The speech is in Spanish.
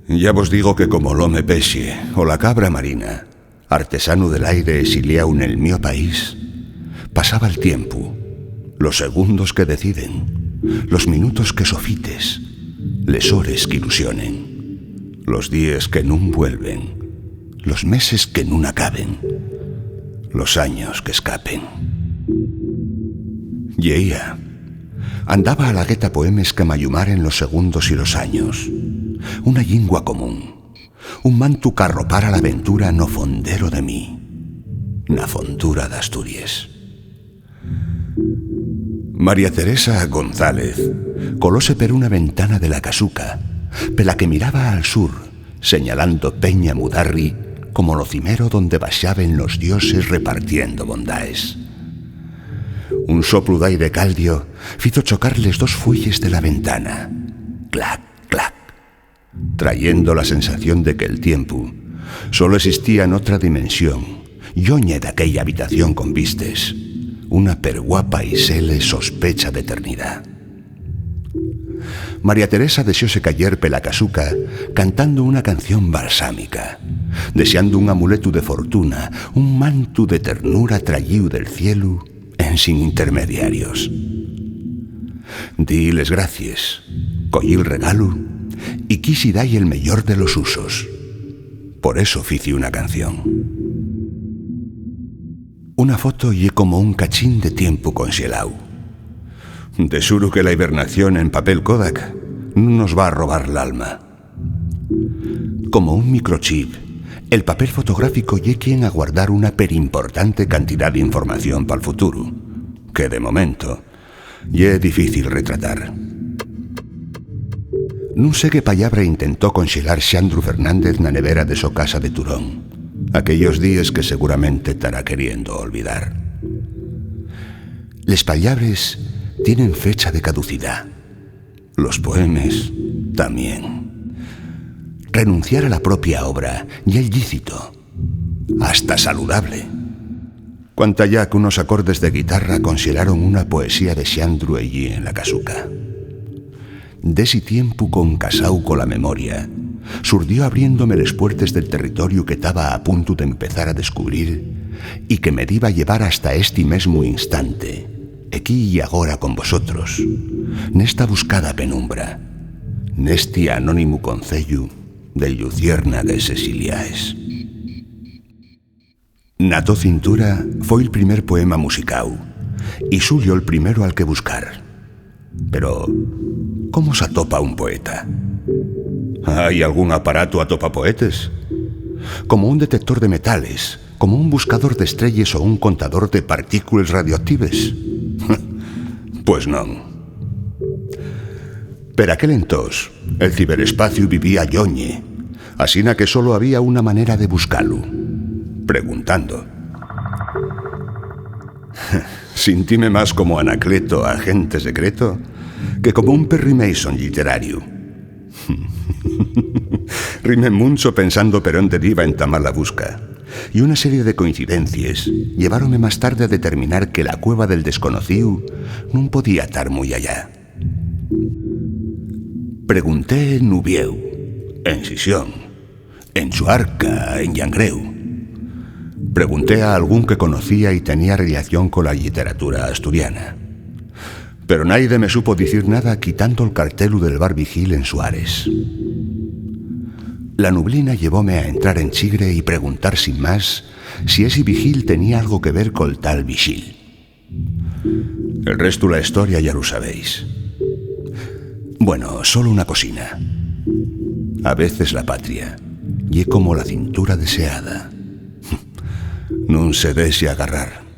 Ya vos digo que como l'home peixe o la cabra marina, artesano del aire exiliao en el mío país, pasaba el tiempo, los segundos que deciden, los minutos que sofites, les hores que ilusionen, los días que nun vuelven, los meses que nun acaben, los años que escapen. Yeía, andaba a la gueta poemes que m'ayumaren los segundos y los años, una llingua común, un manto que arropara l'aventura no fondero de mí, na fondura d'Astúries. María Teresa González colóse per una ventana de la casuca, pela que miraba al sur, señalando Peña Mudarri como lo cimero donde baixaben los dioses repartiendo bondaes. Un soplo d'aire caldio fizo chocar les dos fuelles de la ventana, clac, clac, trayendo la sensación de que el tiempo solo existía en otra dimensión, yoñe de aquella habitación con vistes, una perguapa y sele sospecha de eternidad. María Teresa deseóse cayer pela casuca cantando una canción balsámica, deseando un amuleto de fortuna, un manto de ternura traíu del cielo en sin intermediarios. Diles gracias, collí el regalo y quisi dai el mellor de los usos. Por eso fici una canción. Una foto ye como un cachín de tiempo conxelau. De suro que la hibernación en papel Kodak no nos va a robar l'alma. Como un microchip, el papel fotográfico ye quien a guardar una perimportante cantidad de información para el futuro, que de momento ye difícil retratar. Non sé qué palabra intentó conxelar Xandru Fernández na nevera de so casa de Turón, aquellos días que seguramente estará queriendo olvidar. Les palabras tienen fecha de caducidad, los poemes también. Renunciar a la propia obra y el lícito, hasta saludable. Cuanta ya que unos acordes de guitarra conxelaron una poesía de Xandru allí en la casuca. Desi tiempo con casau con la memoria, surdió abriéndome les puertes del territorio que estaba a punto de empezar a descubrir y que me iba a llevar hasta este mesmo instante, aquí y agora con vosotros, nesta buscada penumbra, neste anónimo concello de Lluciérnagues exiliaes. Na to cintura foi el primer poema musicau y suyo el primero al que buscar. Pero ¿cómo se atopa un poeta? ¿Hay algún aparato atopa poetes? Como un detector de metales, como un buscador de estrellas o un contador de partículas radioactives? Pues non. Per aquel entós, el ciberespacio vivía yoñe, asina que solo había una manera de buscarlo, preguntando. Sintíme más como Anacleto, agente secreto, que como un Perry Mason literario. Rimé mucho pensando per onde iba a entamar la busca, y una serie de coincidencias llevaronme más tarde a determinar que la cueva del desconocido non podía estar muy allá. Pregunté en Nubieu, en Sisión, en Chuarca, en Llangreu. Pregunté a algún que conocía y tenía relación con la literatura asturiana. Pero nadie me supo decir nada quitando el cartelu del bar Vigil en Suárez. La nublina llevóme a entrar en Chigre y preguntar sin más si ese Vigil tenía algo que ver con tal Vigil. El resto de la historia ya lo sabéis. Bueno, solo una cosina. A veces la patria ye como la cintura deseada. Non se dese agarrar.